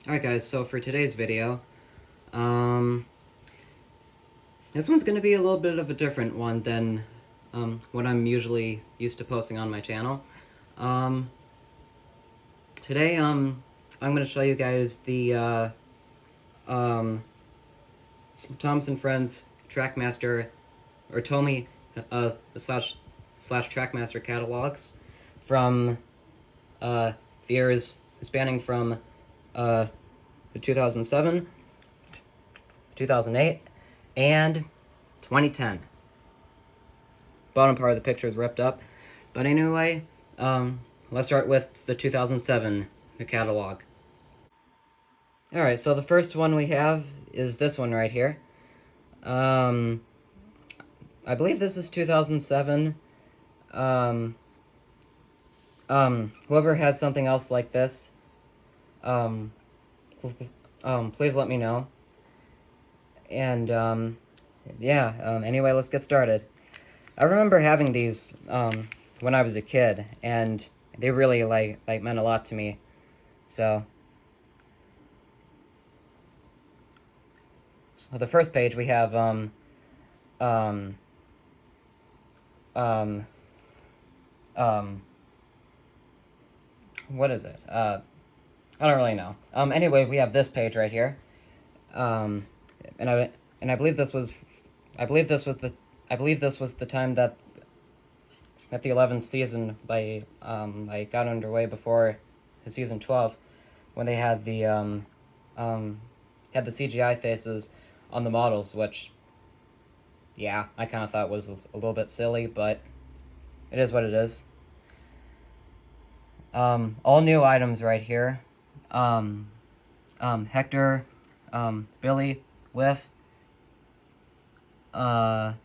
Alright guys, so for today's video, um, this one's going to be a little bit of a different one than what I'm usually used to posting on my channel. Um, Today, I'm going to show you guys the Thomas & Friends Trackmaster, or Tomy slash Trackmaster catalogs from the years spanning from 2007, 2008, and 2010. Bottom part of the picture is ripped up. But anyway, let's start with the 2007 catalog. Alright, so the first one we have is this one right here. I believe this is 2007. Whoever has something else like this, please let me know. And, anyway, let's get started. I remember having these, when I was a kid, and they really, meant a lot to me, so the first page we have, what is it? I don't really know. Anyway, we have this page right here, and I believe this was, I believe this was the time that the 11th season got underway before season 12, when they had the CGI faces on the models, which, yeah, I kind of thought was a little bit silly, but it is what it is. All new items right here. Hector, Billy, Whiff, her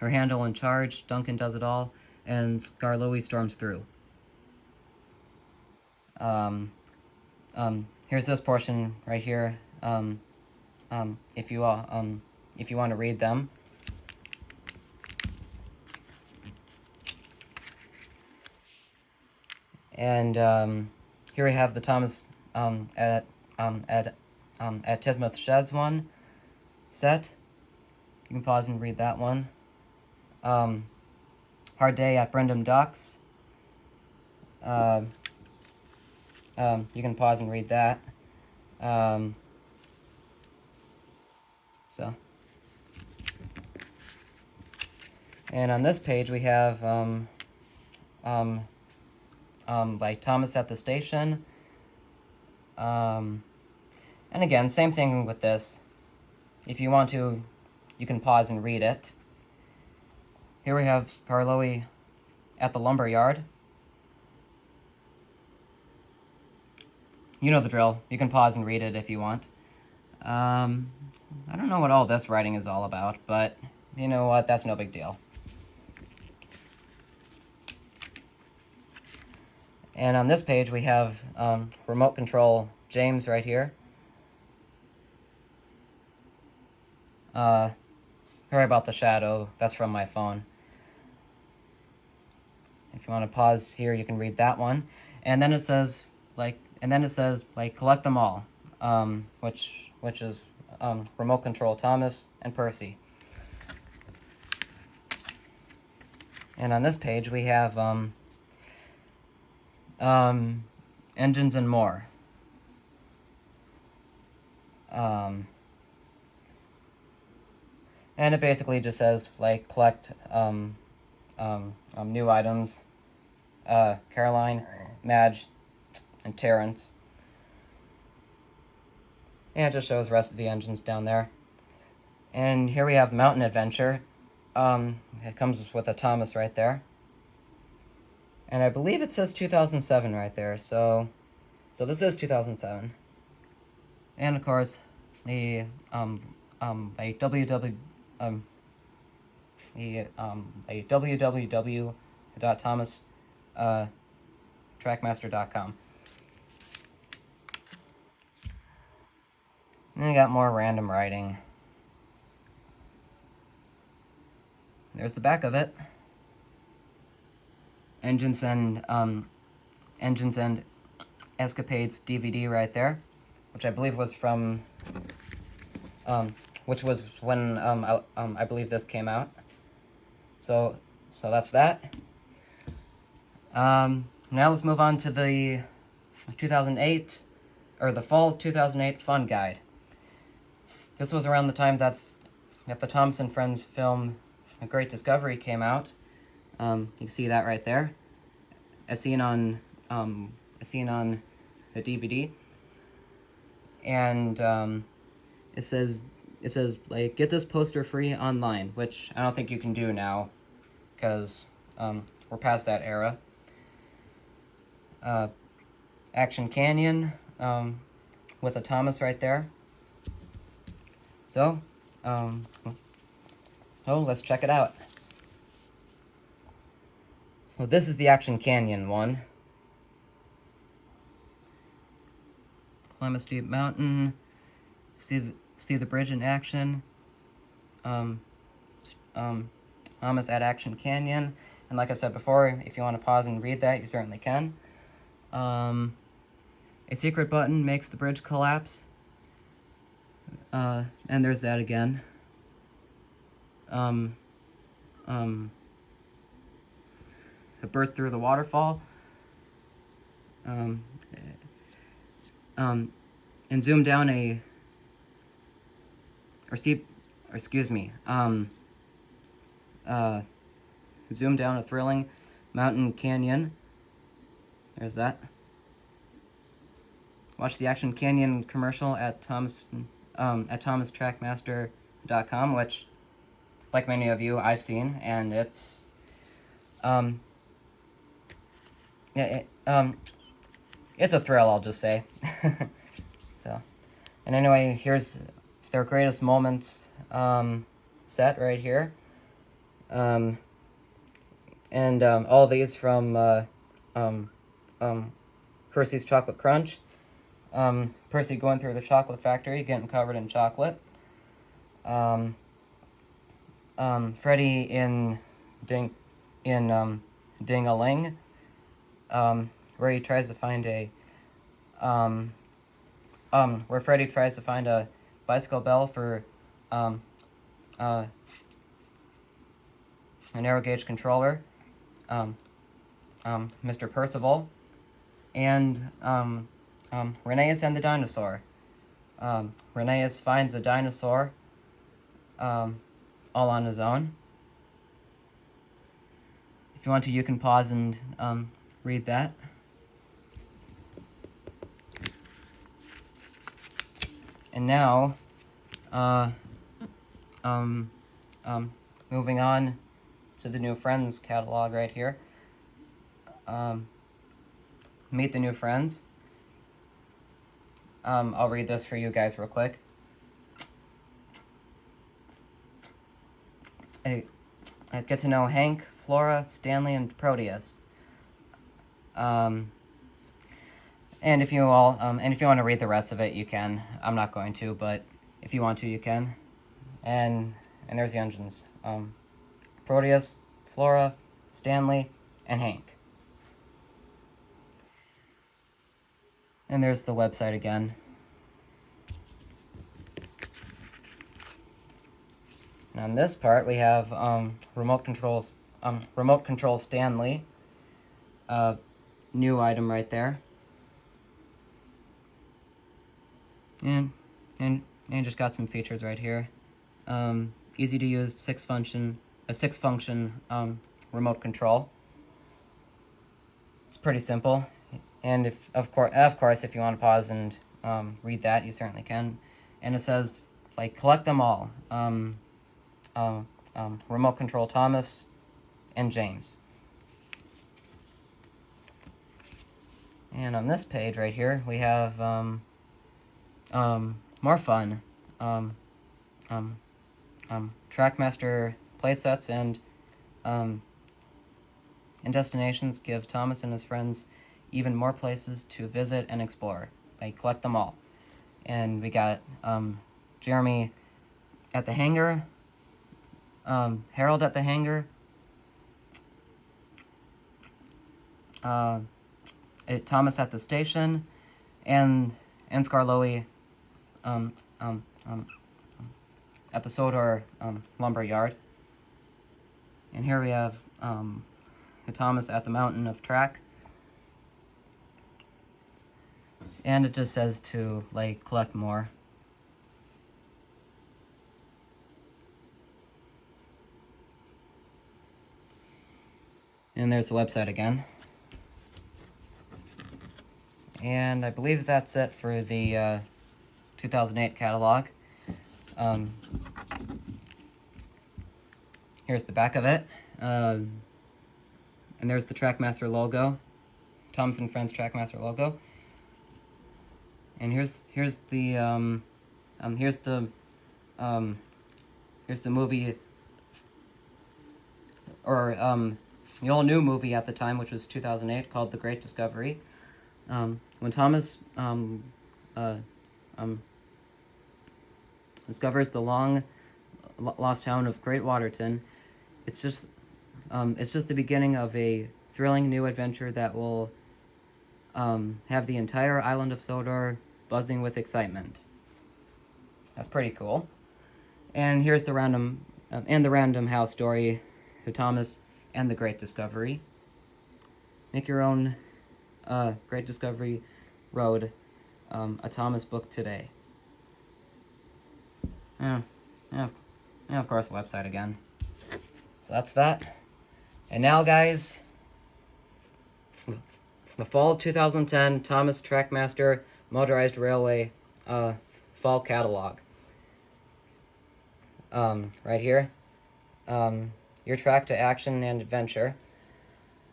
handle in charge, Duncan does it all, and Scarloey storms through. Here's this portion right here, if you want to read them. And, here we have the Thomas, at Tismuth Sheds one set. You can pause and read that one. Hard Day at Brendam Docks. You can pause and read that. And on this page we have, Thomas at the Station. And again, same thing with this. If you want to, you can pause and read it. Here we have Scarloey at the lumber yard. You know the drill. You can pause and read it if you want. I don't know what all this writing is all about, but you know what? That's no big deal. And on this page, we have remote control James right here. Sorry about the shadow. That's from my phone. If you want to pause here, you can read that one. And then it says, collect them all, which is remote control Thomas and Percy. And on this page, we have engines and more. And it basically just says, collect new items, Caroline, Madge, and Terrence. And it just shows the rest of the engines down there. And here we have Mountain Adventure. It comes with a Thomas right there. And I believe it says 2007 right there, so this is 2007. And of course, a www.thomas-trackmaster.com. And then you got more random writing. There's the back of it. engines and Escapades DVD right there, which I believe was from, which was when I believe this came out. So that's that. Now let's move on to the 2008, or the fall 2008 Fun Guide. This was around the time that the Thomas and Friends film A Great Discovery came out. You can see that right there, as seen on the DVD. And it says like, get this poster free online, which I don't think you can do now, because we're past that era. Action Canyon, with a Thomas right there. So let's check it out. So this is the Action Canyon one. Climb a steep mountain, see the bridge in action. Thomas at Action Canyon, and like I said before, if you want to pause and read that, you certainly can. A secret button makes the bridge collapse. And there's that again. It burst through the waterfall. And zoom down zoom down a thrilling mountain canyon. There's that. Watch the Action Canyon commercial at ThomasTrackmaster.com, which, like many of you, I've seen, and it's it's a thrill, I'll just say. So, and anyway, here's their greatest moments set right here. And all these from Percy's Chocolate Crunch. Percy going through the chocolate factory, getting covered in chocolate. Freddy in Ding-a-Ling, where he tries to find where Freddy tries to find a bicycle bell for a narrow gauge controller, Mr. Percival, and Rheneas and the dinosaur. Rheneas finds a dinosaur all on his own. If you want to, you can pause and read that. And now, moving on to the New Friends catalog right here. Meet the New Friends. I'll read this for you guys real quick. Get to know Hank, Flora, Stanley, and Proteus. And if you want to read the rest of it, you can. I'm not going to, but if you want to, you can. And there's the engines. Proteus, Flora, Stanley, and Hank. And there's the website again. And on this part, we have remote control Stanley. New item right there. And just got some features right here. Easy to use six function remote control. It's pretty simple. And if of course, if you want to pause and read that, you certainly can. And it says, like, collect them all. Remote control Thomas and James. And on this page right here, we have more fun. Trackmaster playsets and destinations give Thomas and his friends even more places to visit and explore. They collect them all. And we got Jeremy at the hangar, Harold at the hangar, Thomas at the station, and Scarloey at the Sodor lumber yard. And here we have Thomas at the mountain of track. And it just says to, like, collect more. And there's the website again. And I believe that's it for the 2008 catalog. Here's the back of it. And there's the Trackmaster logo. Thomas and Friends Trackmaster logo. And here's the movie, or the all new movie at the time, which was 2008, called The Great Discovery. When Thomas discovers the long lost town of Great Waterton, it's just the beginning of a thrilling new adventure that will have the entire island of Sodor buzzing with excitement. That's pretty cool. And here's the random house story to Thomas and the Great Discovery. Make your own Great Discovery Road a Thomas book today. And of course, the website again. So that's that. And now, guys, the fall of 2010 Thomas Trackmaster Motorized Railway fall catalog. Right here. Your track to action and adventure.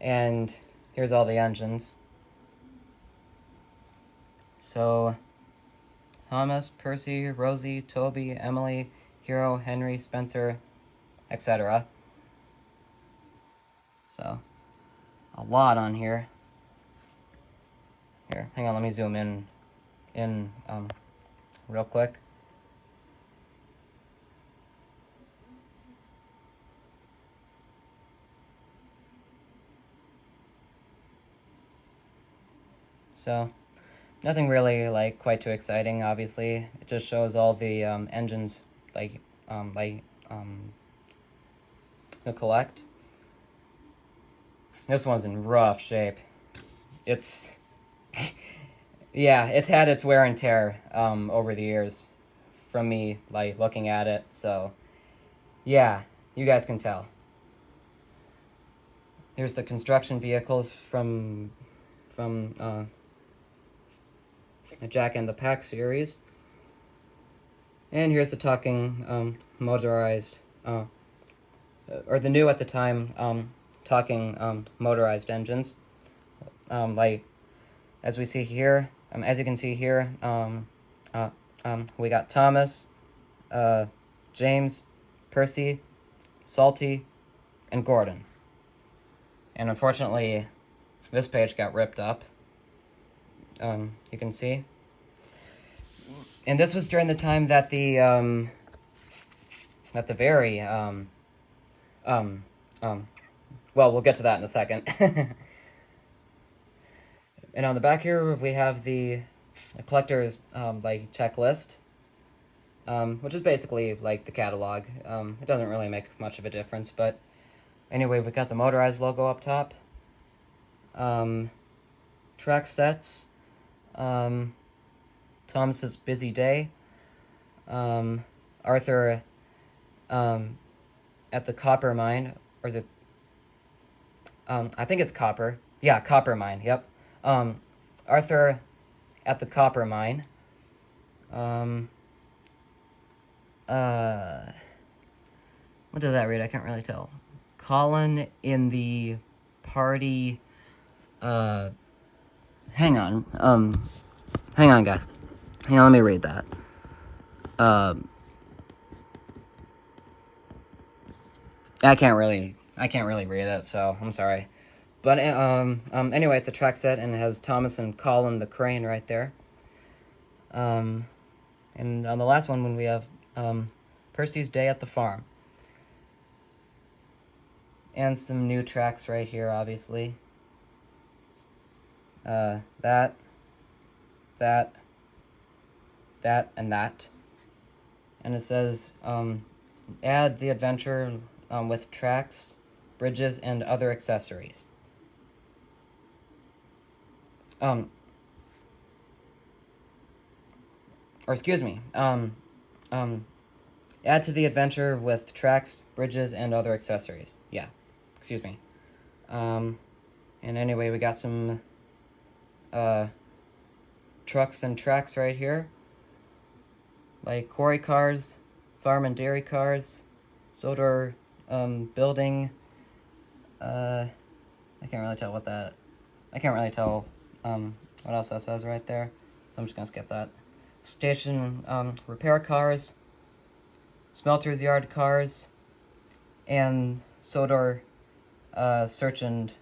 And here's all the engines. So, Thomas, Percy, Rosie, Toby, Emily, Hero, Henry, Spencer, etc. So, a lot on here. Here, hang on, let me zoom in real quick. So, nothing really, like, quite too exciting, obviously. It just shows all the engines, to collect. This one's in rough shape. It's... yeah, it's had its wear and tear over the years from me, like, looking at it, so... yeah, you guys can tell. Here's the construction vehicles from the Jack and the Pack series. And here's the talking motorized, or the new at the time, talking motorized engines. Like, as we see here, as you can see here, we got Thomas, James, Percy, Salty, and Gordon. And unfortunately, this page got ripped up. You can see. And this was during the time that the very well, we'll get to that in a second. And on the back here we have the collector's like checklist, which is basically like the catalog. It doesn't really make much of a difference, but anyway, we got the motorized logo up top. Track sets. Thomas's busy day. Arthur at the copper mine, or is it? I think it's copper. Yeah, copper mine. Yep. Arthur at the copper mine. What does that read? I can't really tell. Colin in the party. Hang on. Hang on, guys. Hang on, let me read that. I can't really read it, so I'm sorry. But anyway, it's a track set, and it has Thomas and Colin the crane right there. And on the last one, when we have Percy's day at the farm, and some new tracks right here, obviously. that, that, that, and that. And it says, add the adventure with tracks, bridges, and other accessories. Or excuse me, add to the adventure with tracks, bridges, and other accessories. Yeah, excuse me. And anyway, we got some, trucks and tracks right here. Like quarry cars, farm and dairy cars, Sodor, building, I can't really tell what else that says right there, so I'm just gonna skip that. Station, repair cars, smelter's yard cars, and Sodor, search and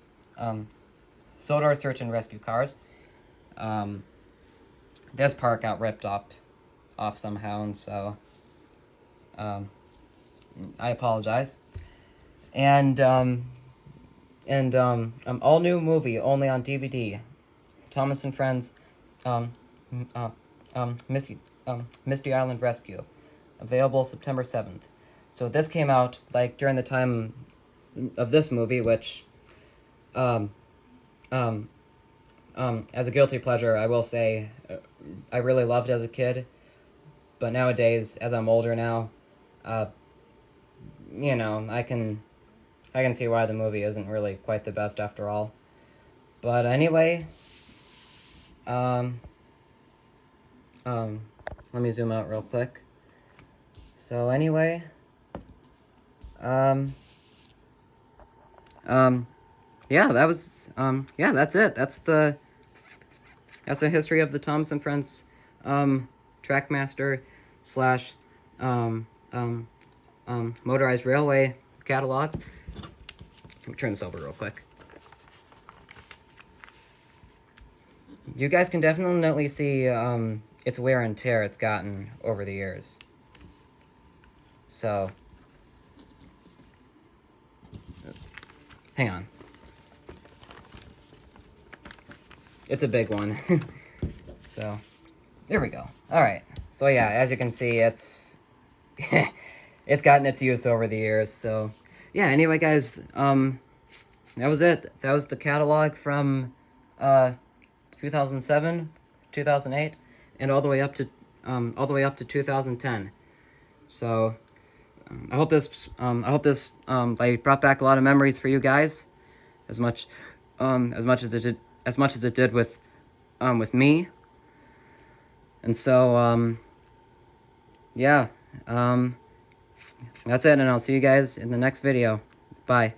rescue cars. This part got ripped off somehow, and so, I apologize. And all new movie, only on DVD. Thomas and Friends, Misty Island Rescue, available September 7th. So this came out, like, during the time of this movie, which, as a guilty pleasure, I will say, I really loved as a kid, but nowadays, as I'm older now, you know, I can see why the movie isn't really quite the best after all. But anyway, let me zoom out real quick. So anyway, yeah, that was, yeah, that's it. That's the history of the Thomas and Friends, Trackmaster / motorized railway catalogs. Let me turn this over real quick. You guys can definitely see, its wear and tear it's gotten over the years. So, hang on. It's a big one. So, there we go. Alright. So yeah, as you can see, it's it's gotten its use over the years. So, yeah, anyway guys, that was it. That was the catalog from 2007, 2008, and all the way up to 2010. So, I hope this like brought back a lot of memories for you guys, as much as it did with me. And so yeah, that's it, and I'll see you guys in the next video. Bye.